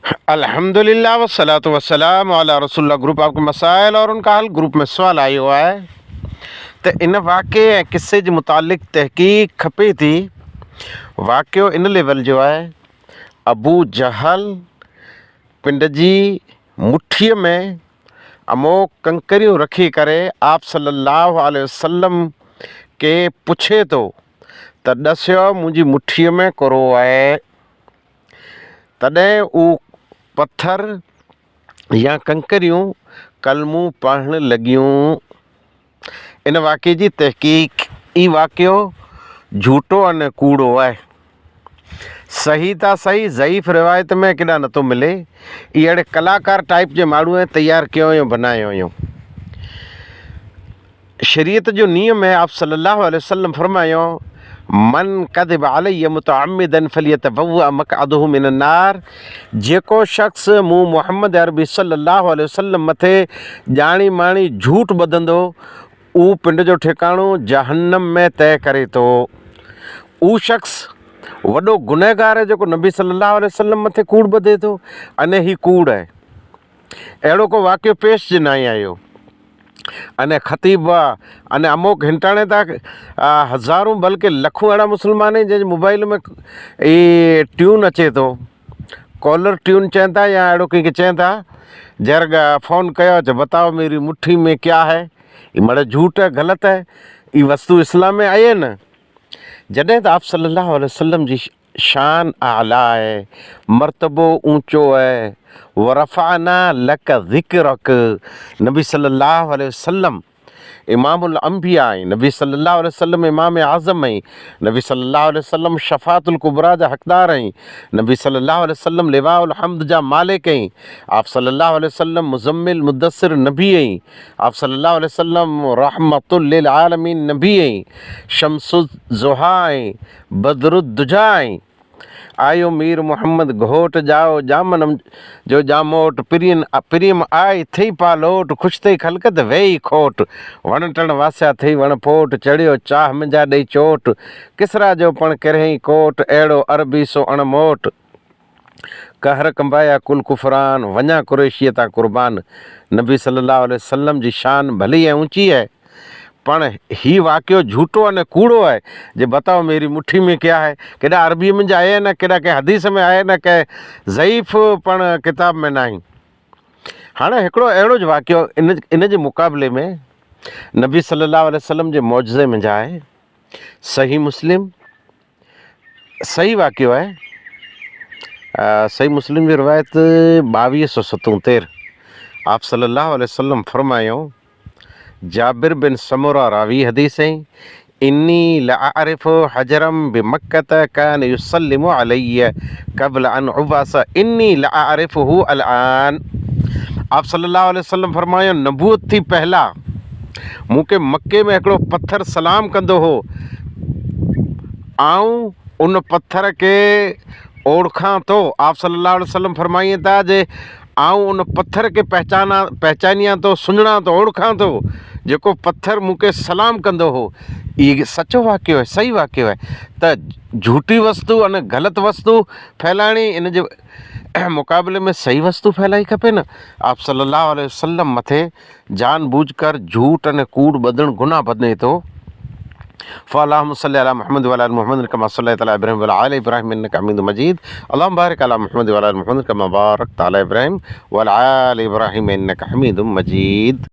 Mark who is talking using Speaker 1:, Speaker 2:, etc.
Speaker 1: अल्हम्दुलिल्लाह वस्सलातु वस्सलाम अला रसूलुल्लाह। ग्रुप आपके मसाइल और उनका हल ग्रुप में सवाल आयो हुआ है। तो इन वाक़े ऐं किस्से जे मुतालिक़ तहक़ीक़ खपे थी। वाक़ियो इन लेवल जो है, अबू जहल पिंड जी मुठीअ में अमोक कंकरियूं रखी करे आप सल्लल्लाहु अलैहि वसल्लम के पुछे थो त ॾसियो मुंहिंजी मुठीअ में कोरो आहे। तॾहिं उहो पत्थर या कंकरियूं कलमूं पढ़ण लॻियूं। इन वाक़े जी तहक़ीक़ ई वाक़ियो झूठो अने कूड़ो आहे। सही त सही ज़ईफ़ रिवायत में केॾा नथो मिले। इहे अहिड़े कलाकार टाइप जे माण्हूअ तयारु कयो हुयो, बनायो हुयो। शरीयत जो नियम है, आप सल्लल्लाहु अलैहि वसल्लम फरमायो मन कदिब अलैया मुतअम्मिदन फलियतबव्वअ मक़अदहु मिनन नार। जेको शख़्स मूं मोहम्मद अरबी सल्लल्लाहु अलैहि वसल्लम मथे ॼाणी माणी झूठ ॿधंदो, उहो पिंड जो ठिकाणो जहन्नम में तय करे थो। उहो शख़्स वॾो गुनहगार है जेको नबी सल्लल्लाहु अलैहि वसल्लम मथे कूड़ ॿधे थो, अने ही कूड़ आहे। अहिड़ो को वाक़ियो पेश ज न आयो। अने ख़तीब अने अमोक हिंटाणे था हज़ारों बल्कि लखों अहिड़ा मुस्लमान आहिनि जंहिंजे मोबाइल में ई ट्यून अचे थो, कॉलर ट्यून चवनि था, या अहिड़ो कंहिंखे चवनि था जर फ़ोन कयो त बताओ मेरी मुट्ठी में क्या है। ये मड़ा झूठ है, ग़लति है। ये वस्तु इस्लाम में आई है न। जॾहिं त आप सल्लल्लाहु अलैहि वसल्लम जी शान आला है, मर्तबो ऊंचो है। वरफ़ाना लक ज़िक्रक। नबी सल्लल्लाहु अलैहि वसल्लम इमामुल अंबिया आहिनि। नबी सल्लल्लाहु अलैहि वसल्लम इमाम आज़म आहिनि। नबी सल्लल्लाहु अलैहि वसल्लम शफ़ातुल कुबरा जा हक़दार आहिनि। नबी सल्लल्लाहु अलैहि वसल्लम लिवाउल हम्द जा मालिक आहिनि। आप सल्लल्लाहु अलैहि वसल्लम मुज़म्मिल मुद्दसिर नबी आहिनि। आप सल्लल्लाहु अलैहि वसल्लम रहमतुल लिल आलमीन नबी आहिनि। शम्सुज़ ज़ुहा आहिनि, बदरुद्दुजा आहिनि। आयो मीर मोहम्मद घोट जाओ जामनम जो जामोट प्रियम आय थई पालोट खुश थई खलकत वेई खोट। वण टण वासिया थई वण फोट चढ़ियो चाह मुंहिंजा ॾेई चोट। किसरा जो पण किरहई कोट अहिड़ो अरबी सो अणमोट। कहर कंबाया कुल कुफरान वञा कुरैशीअ तां कुर्बान। नबी सल्लल्लाहु अलैहि वसल्लम जी शान भली ऐं ऊंची है, पण ही वाक़ियो झूठो अने कूड़ो है। जे बताओ मेरी मुट्ठी में क्या है, केॾा अरबी में आए न, केॾा कंहिं हदीस में आए न, कंहिं ज़ईफ़ पण किताब में न आहिनि। हाणे हिकिड़ो अहिड़ो वाक़ियो इन जे मुक़ाबले में नबी सल्लल्लाहु अलैहि वसल्लम जे मौजज़े में जा आहे। सही मुस्लिम सही वाक़ियो है। सही मुस्लिम जी रिवायत 2277। आप सल्लल्लाहु अलैहि वसल्लम फरमायो, जाबिर बिन समूरा रावी हदीस है, इन्नी लअरिफ़ु हजरम बिमक्कत कान युसल्लिमु अलैया क़ब्ल अन उबासा इन्नी लअरिफ़ुहु अलआन। आप सल्लल्लाहु अलैहि वसल्लम फरमायो, नबूअत थी पहला मूंखे मक्के में हिकिड़ो पत्थर सलाम कंदो हो, आऊं उन पत्थर के ओळखां थो। आप सल्लल्लाहु अलैहि वसल्लम फरमाइनि था जे आऊं उन पत्थर के पहचानियां तो, सुञणा तो, ओळखां थो, जेको पत्थर मूंखे सलाम कंदो हो। ये सचो वाक़ियो है, सही वाक़ियो है। त झूठी वस्तु अने ग़लति वस्तु फैलाइणी, इन जे मुक़ाबले में सही वस्तु फैलाई खपे न। आप सल्लल्लाहु अलैहि वसल्लम मथे जानबूझकर झूठ अने कूड़ ॿधणु गुनाह बने थो। फ़अल्लाहुम्मा सल्लि अला मुहम्मद व अला आलि मुहम्मद कमा सल्लैता अला इब्राहीम व अला आलि इब्राहीम इन्नका हमीदुम मजीद। अल्लाहुम्मा बारिक अला मुहम्मद व अला आलि मुहम्मद कमा बारकता अला इब्राहीम व अला आलि इब्राहीम इन्नका हमीदुम मजीद।